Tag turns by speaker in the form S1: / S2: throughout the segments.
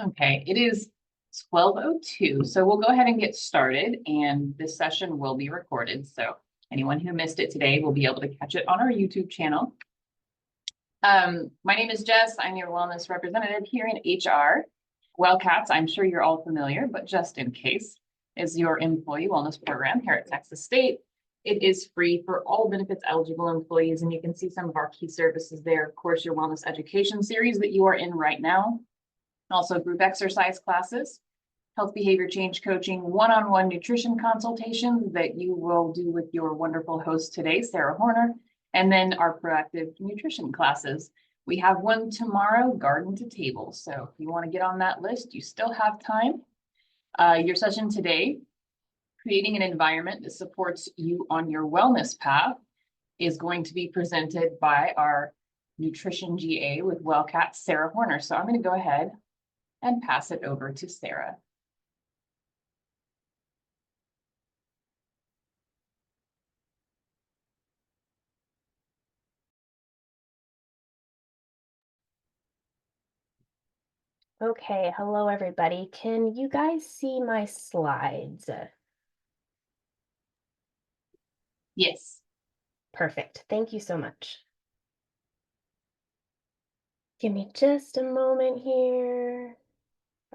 S1: Okay, it is 12:02, so we'll go ahead and get started, and this session will be recorded. So anyone who missed it today will be able to catch it on our YouTube channel. My name is Jess. I'm your wellness representative here in HR. WellCats, I'm sure you're all familiar, but just in case, is your employee wellness program here at Texas State. It is free for all benefits eligible employees, and you can see some of our key services there. Of course, your wellness education series that you are in right now. Also group exercise classes, health behavior change coaching, one-on-one nutrition consultations that you will do with your wonderful host today, Sarah Horner, and then our proactive nutrition classes. We have one tomorrow, garden to table. So if you want to get on that list, you still have time. Your session today, creating an environment that supports you on your wellness path, is going to be presented by our nutrition GA with WellCat, Sarah Horner. So I'm going to go ahead and pass it over to Sarah.
S2: Okay, hello everybody. Can you guys see my slides?
S1: Yes.
S2: Perfect. Thank you so much. Give me just a moment here.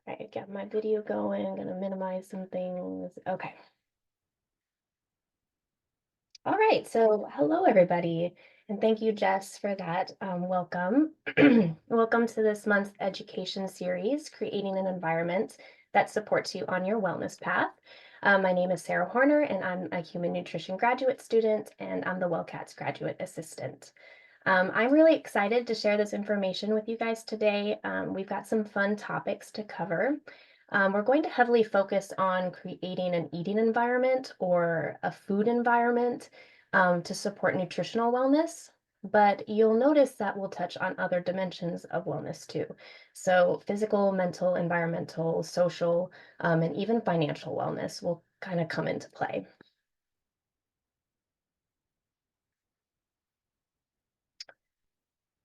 S2: All right, got my video going. I'm gonna minimize some things. Okay. All right, so hello everybody, and thank you, Jess, for that. Welcome. Welcome to this month's education series, Creating an Environment that Supports You on Your Wellness Path. My name is Sarah Horner, and I'm a human nutrition graduate student, and I'm the WellCats graduate assistant. I'm really excited to share this information with you guys today. We've got some fun topics to cover. We're going to heavily focus on creating an eating environment or a food environment to support nutritional wellness, but you'll notice that we'll touch on other dimensions of wellness too. So physical, mental, environmental, social, and even financial wellness will kind of come into play.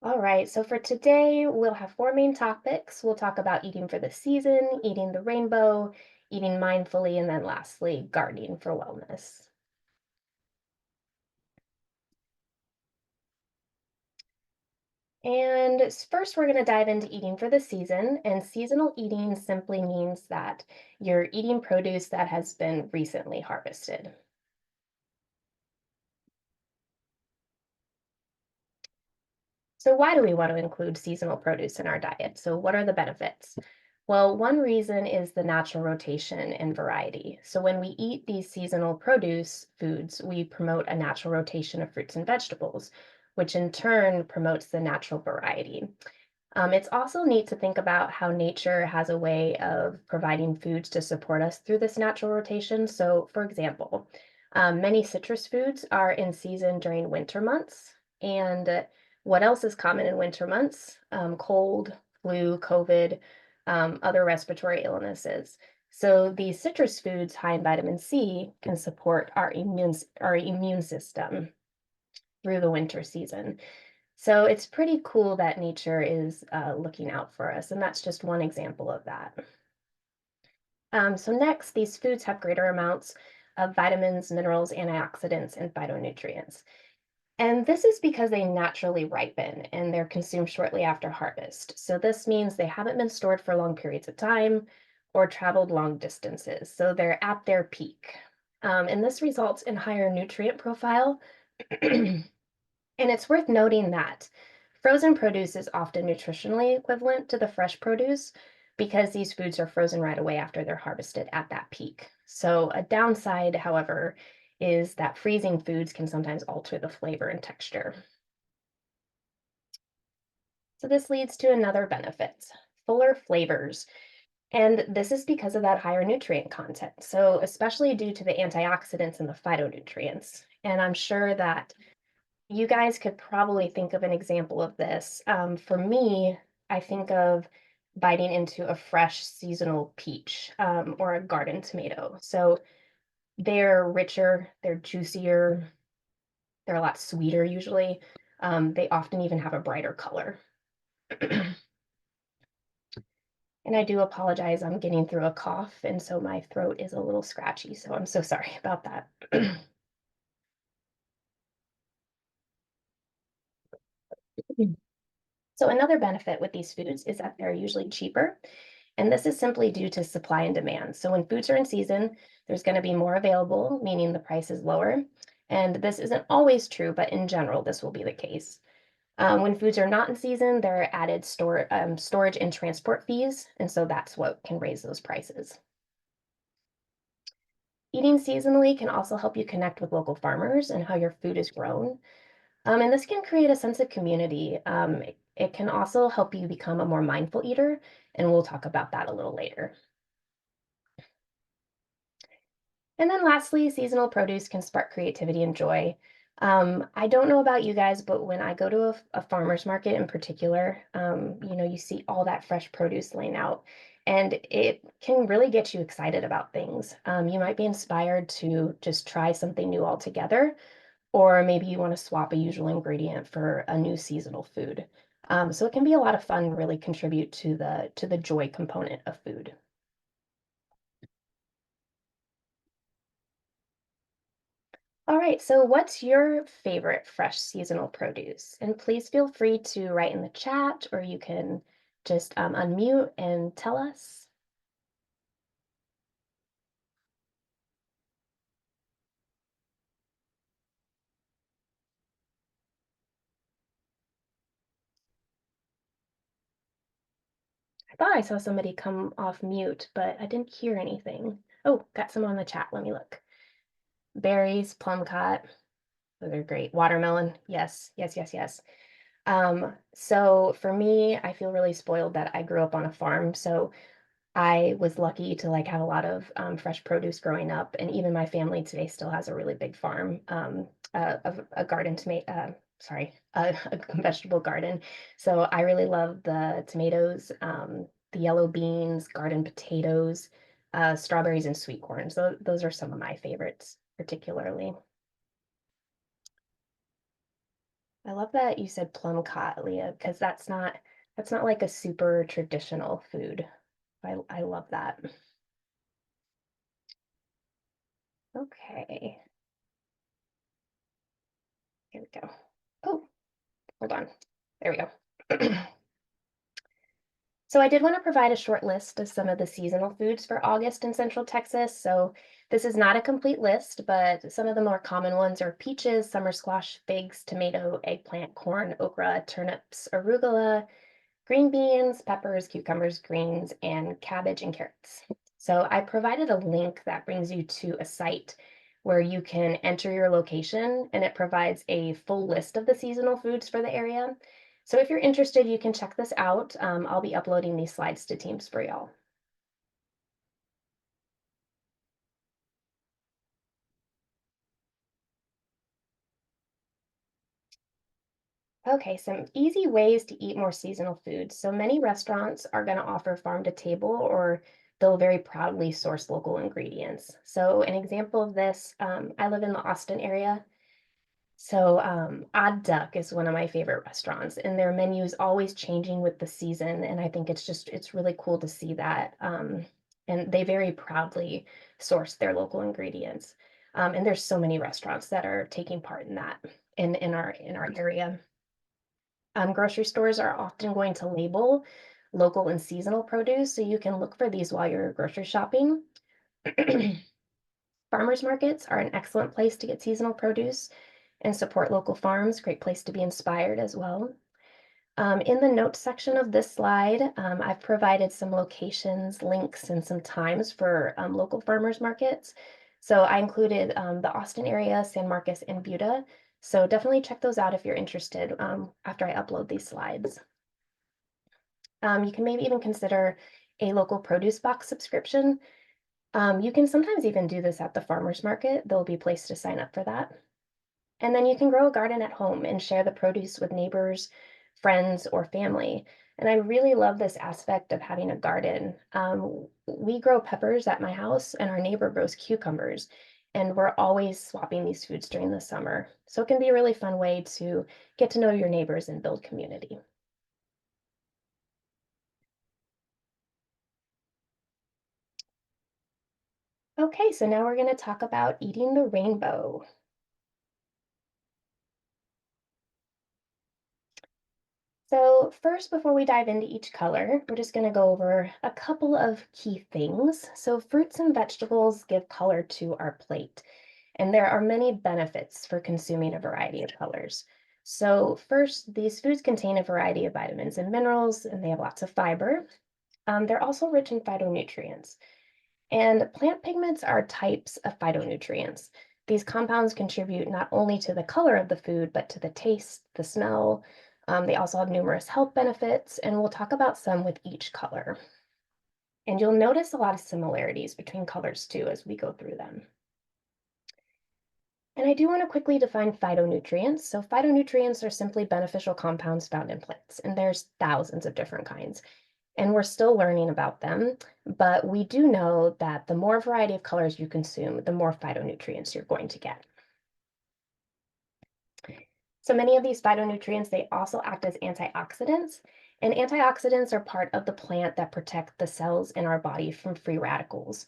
S2: All right, so for today, we'll have four main topics. We'll talk about eating for the season, eating the rainbow, eating mindfully, and then lastly, gardening for wellness. And first, we're going to dive into eating for the season. And seasonal eating simply means that you're eating produce that has been recently harvested. So why do we want to include seasonal produce in our diet? So what are the benefits? Well, one reason is the natural rotation and variety. So when we eat these seasonal produce foods, we promote a natural rotation of fruits and vegetables, which in turn promotes the natural variety. It's also neat to think about how nature has a way of providing foods to support us through this natural rotation. So, for example, many citrus foods are in season during winter months. And what else is common in winter months? Cold, flu, COVID, other respiratory illnesses. So, these citrus foods high in vitamin C can support our immune system through the winter season. So it's pretty cool that nature is looking out for us, and that's just one example of that. So next, these foods have greater amounts of vitamins, minerals, antioxidants, and phytonutrients. And this is because they naturally ripen and they're consumed shortly after harvest. So this means they haven't been stored for long periods of time or traveled long distances. So they're at their peak. And this results in higher nutrient profile. And it's worth noting that frozen produce is often nutritionally equivalent to the fresh produce because these foods are frozen right away after they're harvested at that peak. So, a downside, however, is that freezing foods can sometimes alter the flavor and texture. So, this leads to another benefit, fuller flavors. And this is because of that higher nutrient content. So, especially due to the antioxidants and the phytonutrients. And I'm sure that you guys could probably think of an example of this. For me, I think of biting into a fresh seasonal peach or a garden tomato. So they're richer, they're juicier, they're a lot sweeter usually. They often even have a brighter color. And I do apologize, I'm getting through a cough, and so my throat is a little scratchy, so I'm so sorry about that. So another benefit with these foods is that they're usually cheaper, and this is simply due to supply and demand. So when foods are in season, there's going to be more available, meaning the price is lower. And this isn't always true, but in general, this will be the case. When foods are not in season, there are added storage and transport fees, and so that's what can raise those prices. Eating seasonally can also help you connect with local farmers and how your food is grown. And this can create a sense of community. It can also help you become a more mindful eater, and we'll talk about that a little later. And then lastly, seasonal produce can spark creativity and joy. I don't know about you guys, but when I go to a farmer's market in particular, you see all that fresh produce laying out, and it can really get you excited about things. You might be inspired to just try something new altogether, or maybe you want to swap a usual ingredient for a new seasonal food. So it can be a lot of fun, really contribute to the joy component of food. All right, so what's your favorite fresh seasonal produce? And please feel free to write in the chat, or you can just unmute and tell us. I thought I saw somebody come off mute, but I didn't hear anything. Oh, got some on the chat. Let me look. Berries, plum cot. Those are great. Watermelon. Yes, yes, yes, yes. So for me, I feel really spoiled that I grew up on a farm. So I was lucky to like have a lot of fresh produce growing up, and even my family today still has a really big farm, of a garden tomato. Sorry, a vegetable garden. So I really love the tomatoes, the yellow beans, garden potatoes, strawberries, and sweet corn. So those are some of my favorites, particularly. I love that you said plum cod, Leah, because that's not like a super traditional food. I love that. Okay, here we go. Oh, hold on. There we go. So I did want to provide a short list of some of the seasonal foods for August in Central Texas. So this is not a complete list, but some of the more common ones are peaches, summer squash, figs, tomato, eggplant, corn, okra, turnips, arugula, green beans, peppers, cucumbers, greens, and cabbage and carrots. So I provided a link that brings you to a site where you can enter your location, and it provides a full list of the seasonal foods for the area. So if you're interested, you can check this out. I'll be uploading these slides to Teams for y'all. Okay, some easy ways to eat more seasonal foods. So many restaurants are going to offer farm to table, or they'll very proudly source local ingredients. So an example of this, I live in the Austin area. So Odd Duck is one of my favorite restaurants, and their menu is always changing with the season. And I think it's really cool to see that. And they very proudly source their local ingredients. And there's so many restaurants that are taking part in that in our area. Grocery stores are often going to label local and seasonal produce, so you can look for these while you're grocery shopping. Farmers markets are an excellent place to get seasonal produce and support local farms. Great place to be inspired as well. In the notes section of this slide, I've provided some locations, links, and some times for local farmers markets. So I included the Austin area, San Marcos, and Buda. So definitely check those out if you're interested after I upload these slides. You can maybe even consider a local produce box subscription. You can sometimes even do this at the farmer's market. There'll be a place to sign up for that. And then you can grow a garden at home and share the produce with neighbors, friends, or family. And I really love this aspect of having a garden. We grow peppers at my house, and our neighbor grows cucumbers. And we're always swapping these foods during the summer. So it can be a really fun way to get to know your neighbors and build community. Okay, so now we're going to talk about eating the rainbow. So first, before we dive into each color, we're just going to go over a couple of key things. So fruits and vegetables give color to our plate, and there are many benefits for consuming a variety of colors. So first, these foods contain a variety of vitamins and minerals, and they have lots of fiber. They're also rich in phytonutrients. And plant pigments are types of phytonutrients. These compounds contribute not only to the color of the food, but to the taste, the smell. They also have numerous health benefits, and we'll talk about some with each color. And you'll notice a lot of similarities between colors too as we go through them. And I do want to quickly define phytonutrients. So phytonutrients are simply beneficial compounds found in plants, and there's thousands of different kinds. And we're still learning about them, but we do know that the more variety of colors you consume, the more phytonutrients you're going to get. So many of these phytonutrients, they also act as antioxidants, and antioxidants are part of the plant that protect the cells in our body from free radicals.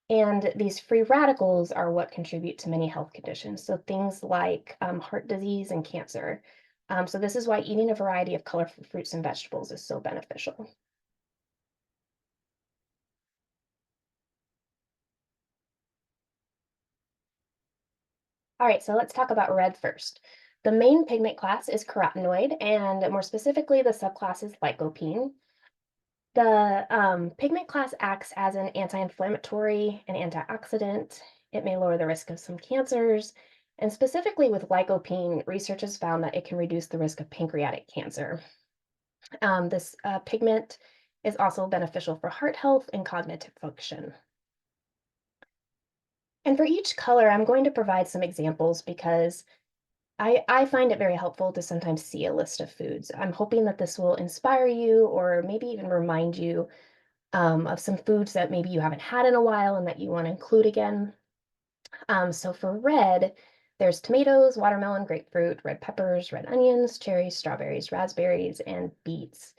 S2: And these free radicals are what contribute to many health conditions. So things like heart disease and cancer. So this is why eating a variety of colorful fruits and vegetables is so beneficial. All right, so let's talk about red first. The main pigment class is carotenoid, and more specifically, the subclass is lycopene. The pigment class acts as an anti-inflammatory and antioxidant. It may lower the risk of some cancers, and specifically with lycopene, research has found that it can reduce the risk of pancreatic cancer. This pigment is also beneficial for heart health and cognitive function. And for each color, I'm going to provide some examples because I find it very helpful to sometimes see a list of foods. I'm hoping that this will inspire you or maybe even remind you of some foods that maybe you haven't had in a while and that you want to include again. So for red, there's tomatoes, watermelon, grapefruit, red peppers, red onions, cherries, strawberries, raspberries, and beets.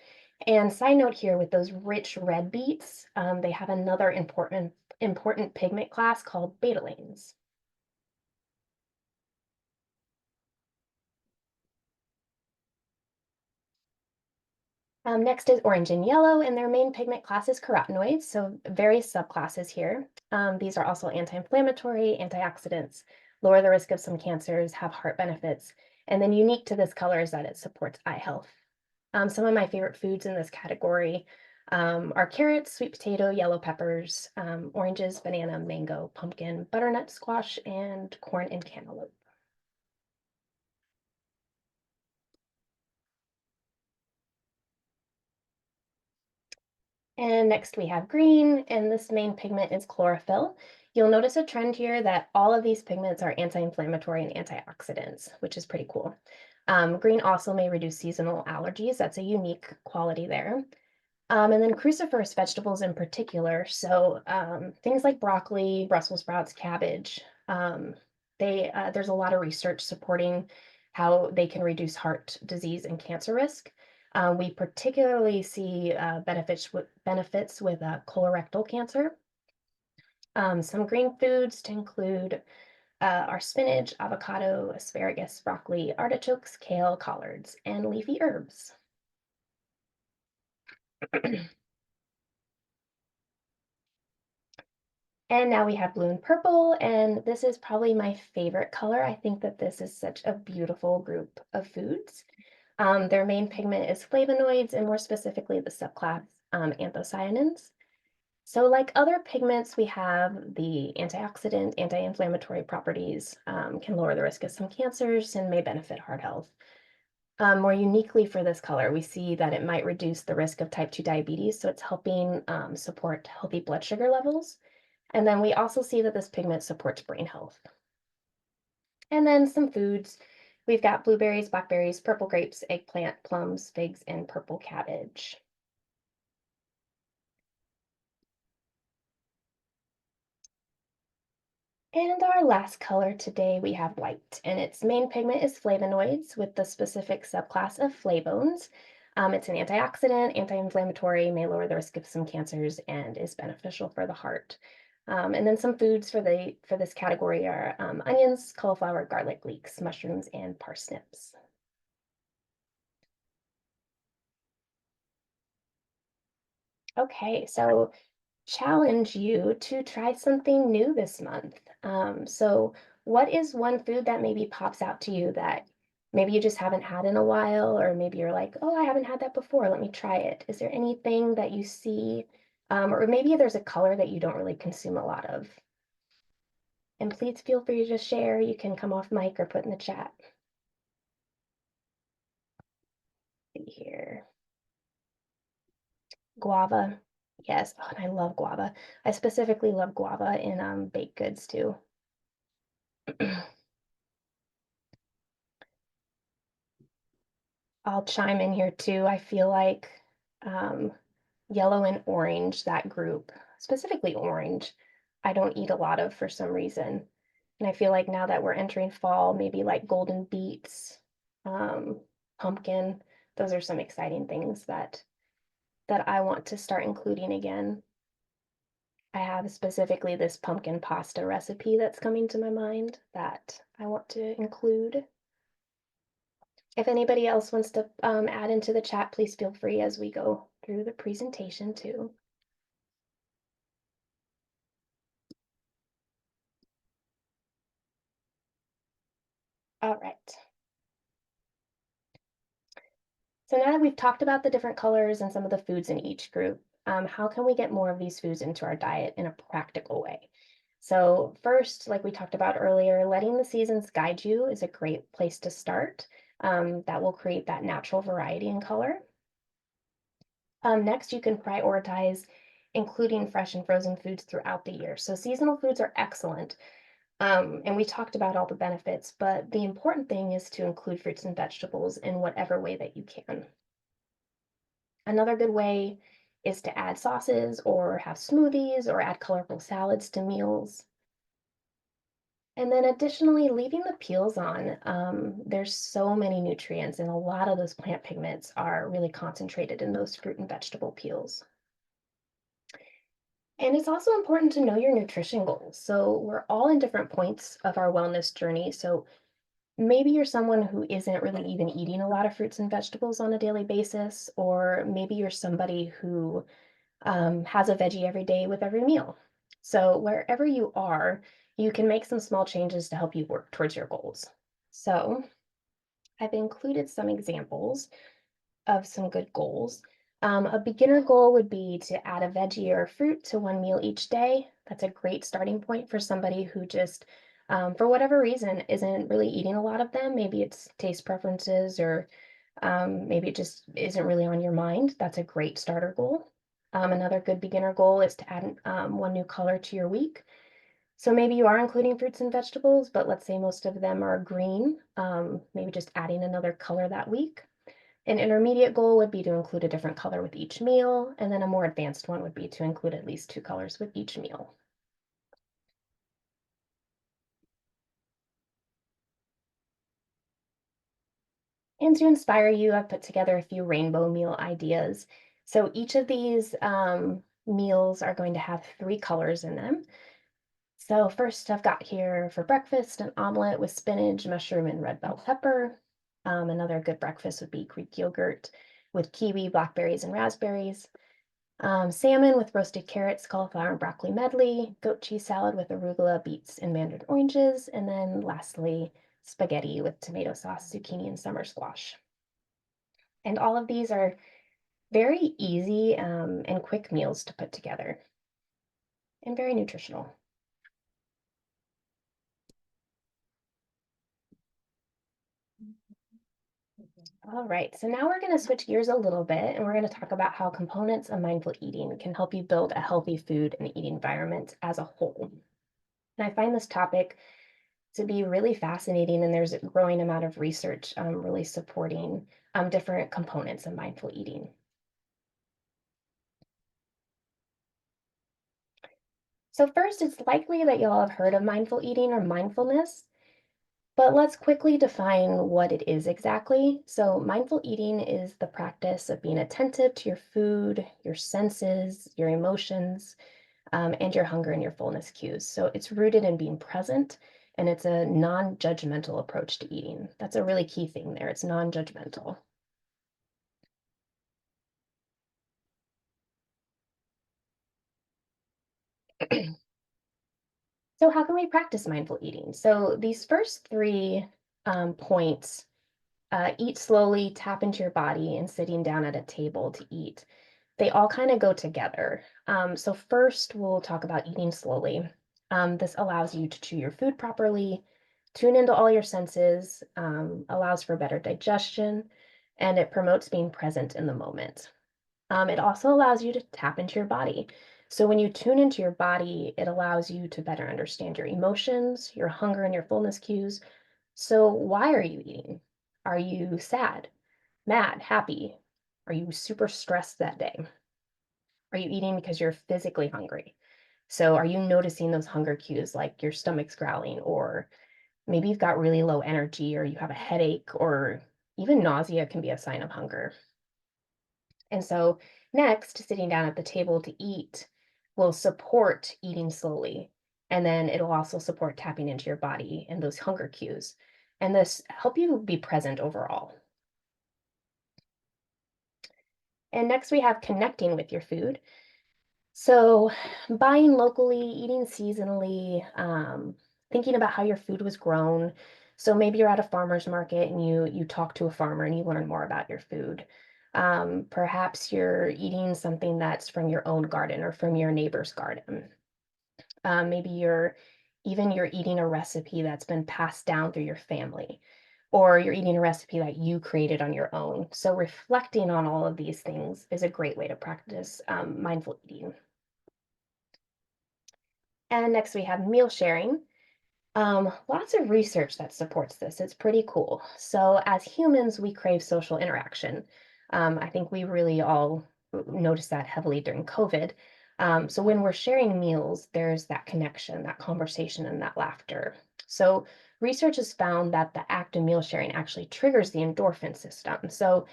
S2: And side note here, with those rich red beets, they have another important pigment class called betalains. Next is orange and yellow, and their main pigment class is carotenoids, so various subclasses here. These are also anti-inflammatory, antioxidants, lower the risk of some cancers, have heart benefits, and then unique to this color is that it supports eye health. Some of my favorite foods in this category are carrots, sweet potato, yellow peppers, oranges, banana, mango, pumpkin, butternut squash, and corn and cantaloupe. And next we have green, and this main pigment is chlorophyll. You'll notice a trend here that all of these pigments are anti-inflammatory and antioxidants, which is pretty cool. Green also may reduce seasonal allergies. That's a unique quality there. And then cruciferous vegetables in particular. So things like broccoli, Brussels sprouts, cabbage. There's a lot of research supporting how they can reduce heart disease and cancer risk. We particularly see benefits with colorectal cancer. Some green foods to include are spinach, avocado, asparagus, broccoli, artichokes, kale, collards, and leafy herbs. And now we have blue and purple, and this is probably my favorite color. I think that this is such a beautiful group of foods. Their main pigment is flavonoids, and more specifically the subclass anthocyanins. So like other pigments, we have the antioxidant, anti-inflammatory properties, can lower the risk of some cancers and may benefit heart health. More uniquely for this color, we see that it might reduce the risk of type 2 diabetes, so it's helping support healthy blood sugar levels. And then we also see that this pigment supports brain health. And then some foods. We've got blueberries, blackberries, purple grapes, eggplant, plums, figs, and purple cabbage. And our last color today, we have white, and its main pigment is flavonoids with the specific subclass of flavones. It's an antioxidant, anti-inflammatory, may lower the risk of some cancers, and is beneficial for the heart. And then some foods for this category are onions, cauliflower, garlic, leeks, mushrooms, and parsnips. Okay, so challenge you to try something new this month. So what is one food that maybe pops out to you that maybe you just haven't had in a while, or maybe you're like, oh, I haven't had that before, let me try it. Is there anything that you see, or maybe there's a color that you don't really consume a lot of? And please feel free to share. You can come off mic or put in the chat. See here. Guava. Yes, oh, and I love guava. I specifically love guava in baked goods too. I'll chime in here too. I feel like um, yellow and orange, that group, specifically orange, I don't eat a lot of for some reason. And I feel like now that we're entering fall, maybe like golden beets, um, pumpkin, those are some exciting things that I want to start including again. I have specifically this pumpkin pasta recipe that's coming to my mind that I want to include. If anybody else wants to add into the chat, please feel free as we go through the presentation too. All right. So now that we've talked about the different colors and some of the foods in each group, how can we get more of these foods into our diet in a practical way? So first, like we talked about earlier, letting the seasons guide you is a great place to start. That will create that natural variety in color. Next, you can prioritize including fresh and frozen foods throughout the year. So seasonal foods are excellent. And we talked about all the benefits, but the important thing is to include fruits and vegetables in whatever way that you can. Another good way is to add sauces or have smoothies or add colorful salads to meals. And then additionally, leaving the peels on, there's so many nutrients, and a lot of those plant pigments are really concentrated in those fruit and vegetable peels. And it's also important to know your nutrition goals. So we're all in different points of our wellness journey. So maybe you're someone who isn't really even eating a lot of fruits and vegetables on a daily basis, or maybe you're somebody who has a veggie every day with every meal. So wherever you are, you can make some small changes to help you work towards your goals. So I've included some examples of some good goals. A beginner goal would be to add a veggie or a fruit to one meal each day. That's a great starting point for somebody who just, for whatever reason, isn't really eating a lot of them. Maybe it's taste preferences, or maybe it just isn't really on your mind. That's a great starter goal. Another good beginner goal is to add one new color to your week. So maybe you are including fruits and vegetables, but let's say most of them are green. Maybe just adding another color that week. An intermediate goal would be to include a different color with each meal, and then a more advanced one would be to include at least 2 colors with each meal. And to inspire you, I've put together a few rainbow meal ideas. So each of these meals are going to have 3 colors in them. So first I've got here for breakfast an omelet with spinach, mushroom, and red bell pepper. Another good breakfast would be Greek yogurt with kiwi, blackberries, and raspberries. Salmon with roasted carrots, cauliflower, and broccoli medley, goat cheese salad with arugula, beets, and mandarin oranges, and then lastly, spaghetti with tomato sauce, zucchini, and summer squash. And all of these are very easy and quick meals to put together and very nutritional. All right, so now we're going to switch gears a little bit and we're going to talk about how components of mindful eating can help you build a healthy food and eating environment as a whole. And I find this topic to be really fascinating, and there's a growing amount of research really supporting different components of mindful eating. So first, it's likely that you'll have heard of mindful eating or mindfulness, but let's quickly define what it is exactly. So mindful eating is the practice of being attentive to your food, your senses, your emotions, and your hunger and your fullness cues. So it's rooted in being present, and it's a non-judgmental approach to eating. That's a really key thing there. It's non-judgmental. So how can we practice mindful eating? So these first three points, eat slowly, tap into your body, and sitting down at a table to eat, they all kind of go together. So first, we'll talk about eating slowly. This allows you to chew your food properly, tune into all your senses, allows for better digestion, and it promotes being present in the moment. It also allows you to tap into your body. So when you tune into your body, it allows you to better understand your emotions, your hunger, and your fullness cues. So why are you eating? Are you sad, mad, happy? Are you super stressed that day? Are you eating because you're physically hungry? So are you noticing those hunger cues like your stomach's growling, or maybe you've got really low energy, or you have a headache, or even nausea can be a sign of hunger. And so next, sitting down at the table to eat will support eating slowly. And then it'll also support tapping into your body and those hunger cues. And this help you be present overall. And next we have connecting with your food. So buying locally, eating seasonally, thinking about how your food was grown. So maybe you're at a farmer's market and you talk to a farmer and you learn more about your food. Perhaps you're eating something that's from your own garden or from your neighbor's garden. Maybe you're eating a recipe that's been passed down through your family, or you're eating a recipe that you created on your own. So reflecting on all of these things is a great way to practice mindful eating. And next we have meal sharing. Lots of research that supports this. It's pretty cool. So as humans, we crave social interaction. I think we really all noticed that heavily during COVID. So when we're sharing meals, there's that connection, that conversation, and that laughter. So research has found that the act of meal sharing actually triggers the endorphin system. So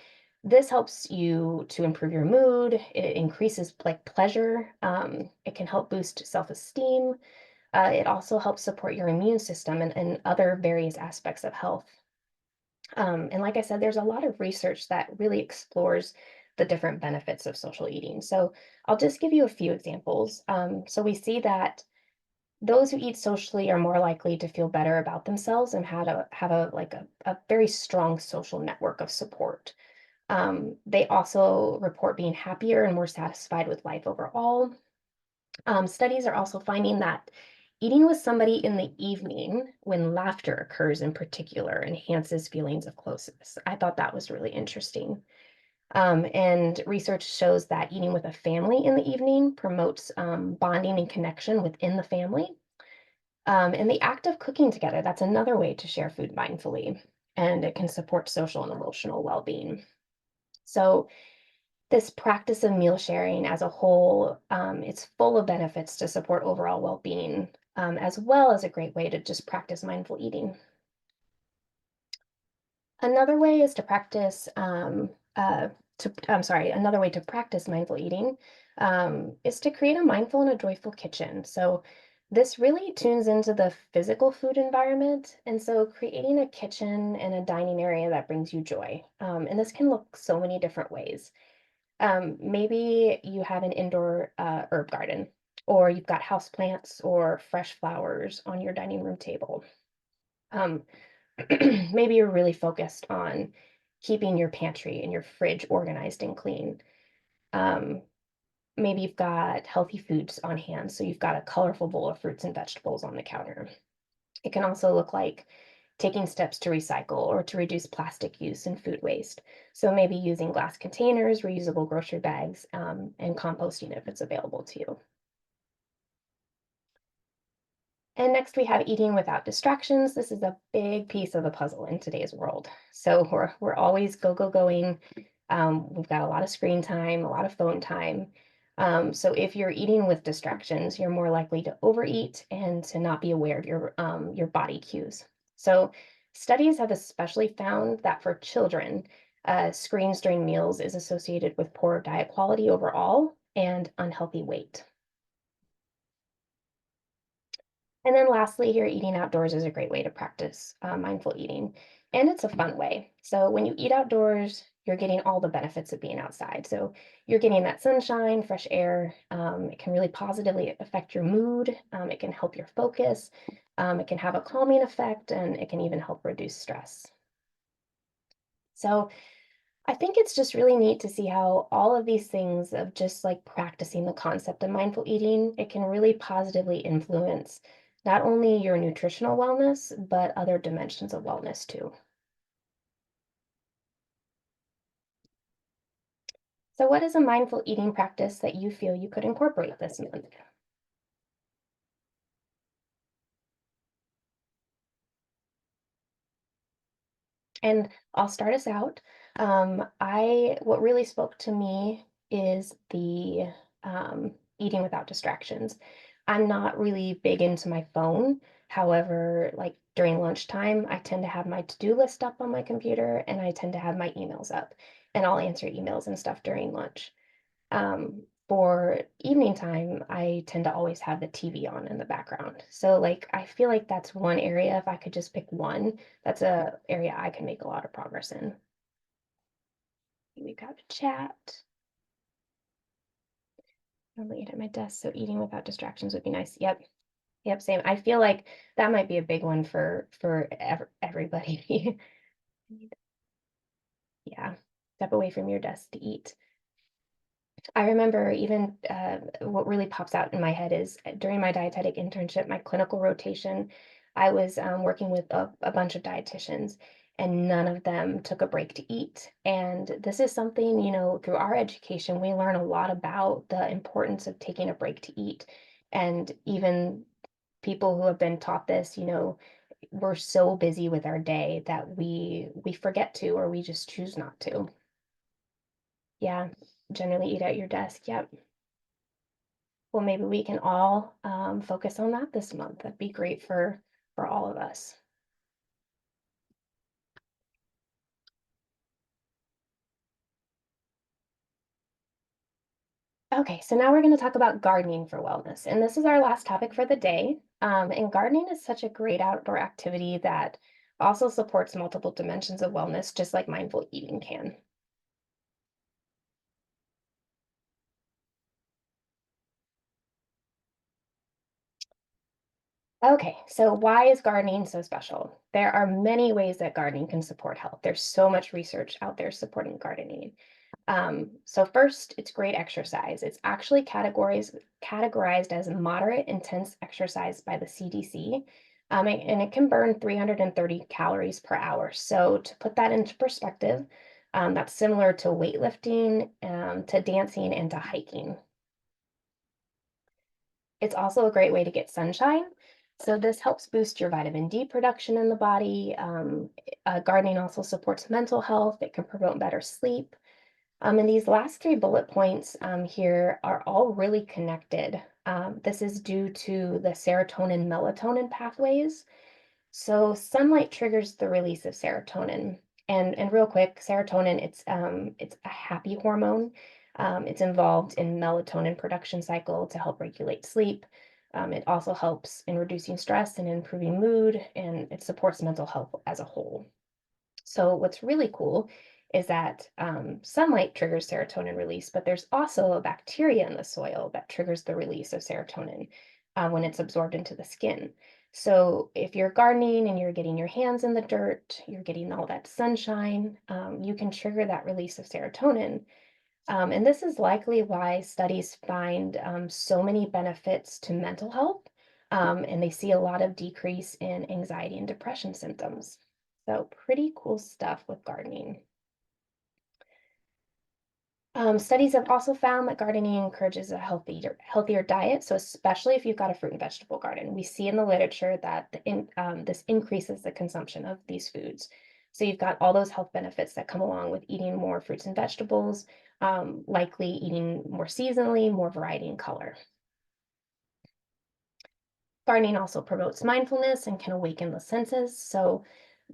S2: this helps you to improve your mood. It increases like pleasure. It can help boost self-esteem. It also helps support your immune system and other various aspects of health. And like I said, there's a lot of research that really explores the different benefits of social eating. So I'll just give you a few examples. So we see that those who eat socially are more likely to feel better about themselves and have a very strong social network of support. They also report being happier and more satisfied with life overall. Studies are also finding that eating with somebody in the evening when laughter occurs in particular enhances feelings of closeness. I thought that was really interesting. And research shows that eating with a family in the evening promotes bonding and connection within the family. And the act of cooking together, that's another way to share food mindfully, and it can support social and emotional well-being. So this practice of meal sharing as a whole, it's full of benefits to support overall well-being, as well as a great way to just practice mindful eating. Another way is to practice, another way to practice mindful eating is to create a mindful and a joyful kitchen. So this really tunes into the physical food environment. And so creating a kitchen and a dining area that brings you joy. And this can look so many different ways. Maybe you have an indoor herb garden, or you've got houseplants or fresh flowers on your dining room table. Um, maybe you're really focused on keeping your pantry and your fridge organized and clean. Um, maybe you've got healthy foods on hand, so you've got a colorful bowl of fruits and vegetables on the counter. It can also look like taking steps to recycle or to reduce plastic use and food waste. So maybe using glass containers, reusable grocery bags, and composting if it's available to you. And next we have eating without distractions. This is a big piece of the puzzle in today's world. So we're always going. We've got a lot of screen time, a lot of phone time. So if you're eating with distractions, you're more likely to overeat and to not be aware of your body cues. So studies have especially found that for children, screens during meals is associated with poor diet quality overall and unhealthy weight. And then lastly here, eating outdoors is a great way to practice mindful eating. And it's a fun way. So when you eat outdoors, you're getting all the benefits of being outside. So you're getting that sunshine, fresh air. It can really positively affect your mood. It can help your focus. It can have a calming effect, and it can even help reduce stress. So I think it's just really neat to see how all of these things of just like practicing the concept of mindful eating, it can really positively influence not only your nutritional wellness, but other dimensions of wellness too. So what is a mindful eating practice that you feel you could incorporate this month? And I'll start us out. What really spoke to me is the eating without distractions. I'm not really big into my phone. However, like during lunchtime, I tend to have my to-do list up on my computer and I tend to have my emails up, and I'll answer emails and stuff during lunch. For evening time, I tend to always have the TV on in the background. So like I feel like that's one area, if I could just pick one, that's a area I can make a lot of progress in. We've got a chat. I'm looking at my desk, so eating without distractions would be nice. Yep. Yep, same. I feel like that might be a big one for everybody. Yeah. Step away from your desk to eat. I remember even what really pops out in my head is during my dietetic internship, my clinical rotation, I was working with a bunch of dietitians, and none of them took a break to eat. And this is something, through our education, we learn a lot about the importance of taking a break to eat. And even people who have been taught this, we're so busy with our day that we forget to, or we just choose not to. Yeah, generally eat at your desk. Yep. Well, maybe we can all focus on that this month. That'd be great for all of us. Okay, so now we're going to talk about gardening for wellness. And this is our last topic for the day. And gardening is such a great outdoor activity that also supports multiple dimensions of wellness, just like mindful eating can. Okay, so why is gardening so special? There are many ways that gardening can support health. There's so much research out there supporting gardening. So first, it's great exercise. It's actually categorized as moderate intense exercise by the CDC, and it can burn 330 calories per hour. So to put that into perspective, that's similar to weightlifting, to dancing, and to hiking. It's also a great way to get sunshine. So this helps boost your vitamin D production in the body. Gardening also supports mental health. It can promote better sleep. And these last three bullet points here are all really connected. This is due to the serotonin melatonin pathways. So sunlight triggers the release of serotonin. And real quick, serotonin, it's a happy hormone. It's involved in melatonin production cycle to help regulate sleep. It also helps in reducing stress and improving mood, and it supports mental health as a whole. So what's really cool is that sunlight triggers serotonin release, but there's also a bacteria in the soil that triggers the release of serotonin when it's absorbed into the skin. So if you're gardening and you're getting your hands in the dirt, you're getting all that sunshine, you can trigger that release of serotonin. And this is likely why studies find so many benefits to mental health, and they see a lot of decrease in anxiety and depression symptoms. So pretty cool stuff with gardening. Studies have also found that gardening encourages a healthier diet. So especially if you've got a fruit and vegetable garden, we see in the literature that this increases the consumption of these foods. So you've got all those health benefits that come along with eating more fruits and vegetables, likely eating more seasonally, more variety and color. Gardening also promotes mindfulness and can awaken the senses. So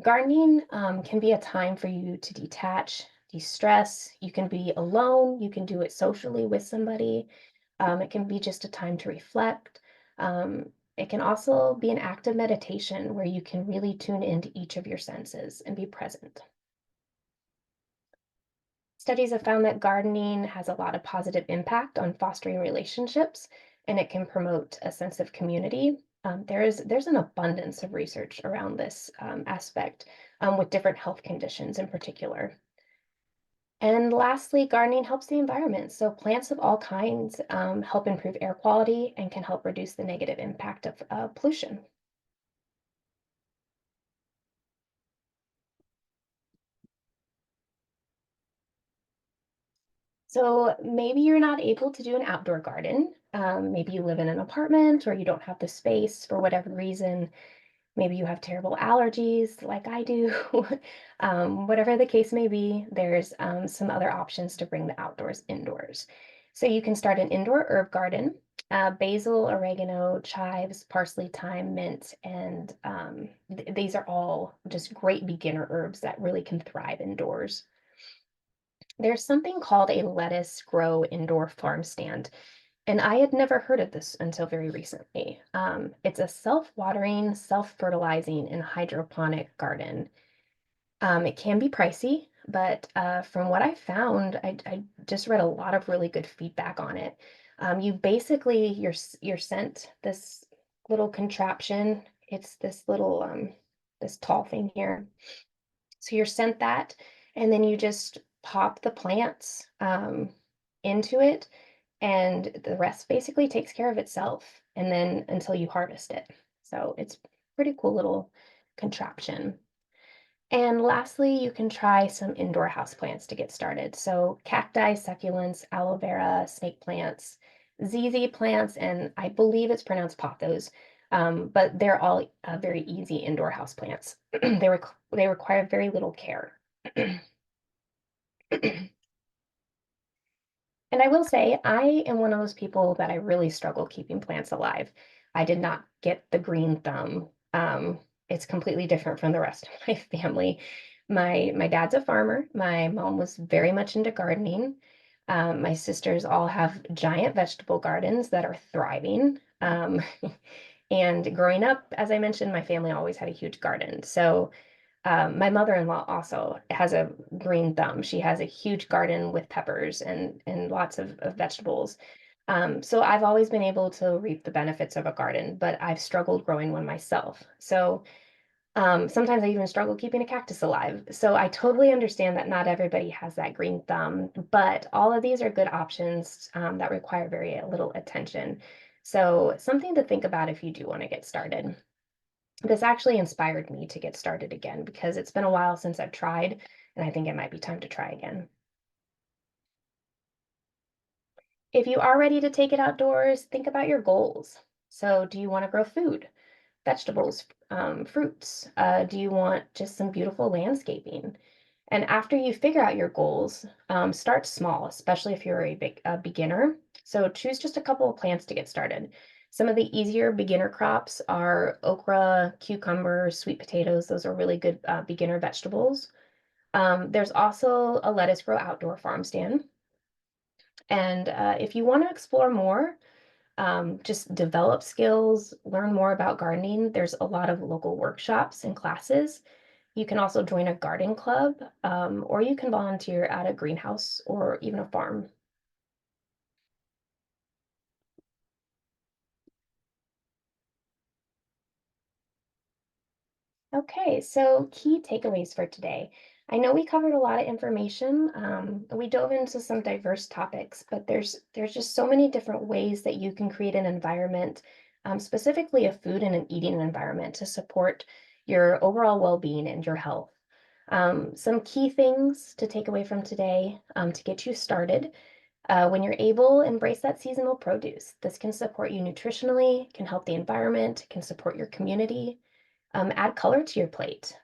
S2: gardening can be a time for you to detach, de-stress. You can be alone. You can do it socially with somebody. It can be just a time to reflect. It can also be an act of meditation where you can really tune into each of your senses and be present. Studies have found that gardening has a lot of positive impact on fostering relationships, and it can promote a sense of community. There's an abundance of research around this aspect with different health conditions in particular. And lastly, gardening helps the environment. So plants of all kinds help improve air quality and can help reduce the negative impact of pollution. So maybe you're not able to do an outdoor garden. Maybe you live in an apartment or you don't have the space for whatever reason. Maybe you have terrible allergies like I do. Whatever the case may be, there's some other options to bring the outdoors indoors. So you can start an indoor herb garden. Basil, oregano, chives, parsley, thyme, mint, and these are all just great beginner herbs that really can thrive indoors. There's something called a lettuce grow indoor farm stand, and I had never heard of this until very recently. It's a self-watering, self-fertilizing, and hydroponic garden. It can be pricey, but from what I found, I just read a lot of really good feedback on it. You basically you're sent this little contraption. It's this little this tall thing here. So you're sent that, and then you just pop the plants into it, and the rest basically takes care of itself, and then until you harvest it. So it's pretty cool little contraption. And lastly, you can try some indoor house plants to get started. So cacti, succulents, aloe vera, snake plants, ZZ plants, and I believe it's pronounced pothos, but they're all very easy indoor house plants. They require very little care. And I will say, I am one of those people that I really struggle keeping plants alive. I did not get the green thumb. It's completely different from the rest of my family. My dad's a farmer. My mom was very much into gardening. My sisters all have giant vegetable gardens that are thriving. And growing up, as I mentioned, my family always had a huge garden. So my mother-in-law also has a green thumb. She has a huge garden with peppers and lots of vegetables. So I've always been able to reap the benefits of a garden, but I've struggled growing one myself. So sometimes I even struggle keeping a cactus alive. So I totally understand that not everybody has that green thumb, but all of these are good options that require very little attention. So something to think about if you do want to get started. This actually inspired me to get started again because it's been a while since I've tried, and I think it might be time to try again. If you are ready to take it outdoors, think about your goals. So, do you want to grow food, vegetables, fruits? Do you want just some beautiful landscaping? And after you figure out your goals, start small, especially if you're a beginner. So choose just a couple of plants to get started. Some of the easier beginner crops are okra, cucumber, sweet potatoes. Those are really good beginner vegetables. There's also a lettuce grow outdoor farm stand. And if you want to explore more, just develop skills, learn more about gardening, there's a lot of local workshops and classes. You can also join a garden club, or you can volunteer at a greenhouse or even a farm. Okay, so key takeaways for today. I know we covered a lot of information. We dove into some diverse topics, but there's just so many different ways that you can create an environment, specifically a food and an eating environment to support your overall well-being and your health. Some key things to take away from today to get you started. When you're able, embrace that seasonal produce. This can support you nutritionally, can help the environment, can support your community. Add color to your plate.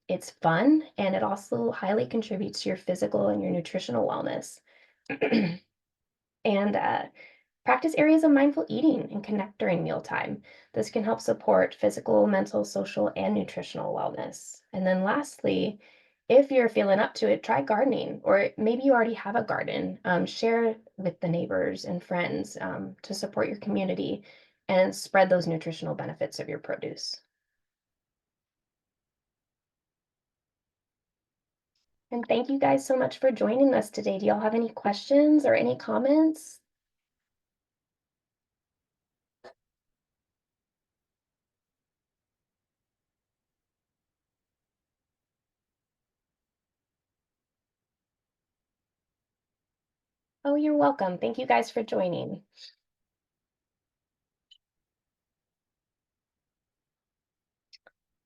S2: It's fun and it also highly contributes to your physical and your nutritional wellness. And practice areas of mindful eating and connect during mealtime. This can help support physical, mental, social, and nutritional wellness. And then lastly, if you're feeling up to it, try gardening, or maybe you already have a garden. Share with the neighbors and friends to support your community. and spread those nutritional benefits of your produce. And thank you guys so much for joining us today. Do y'all have any questions or any comments? Oh, you're welcome. Thank you guys for joining.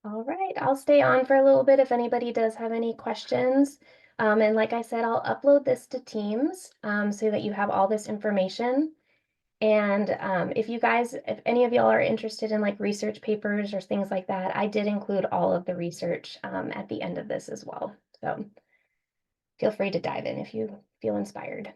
S2: All right, I'll stay on for a little bit if anybody does have any questions. And like I said, I'll upload this to Teams so that you have all this information. And if any of y'all are interested in like research papers or things like that, I did include all of the research at the end of this as well. So feel free to dive in if you feel inspired.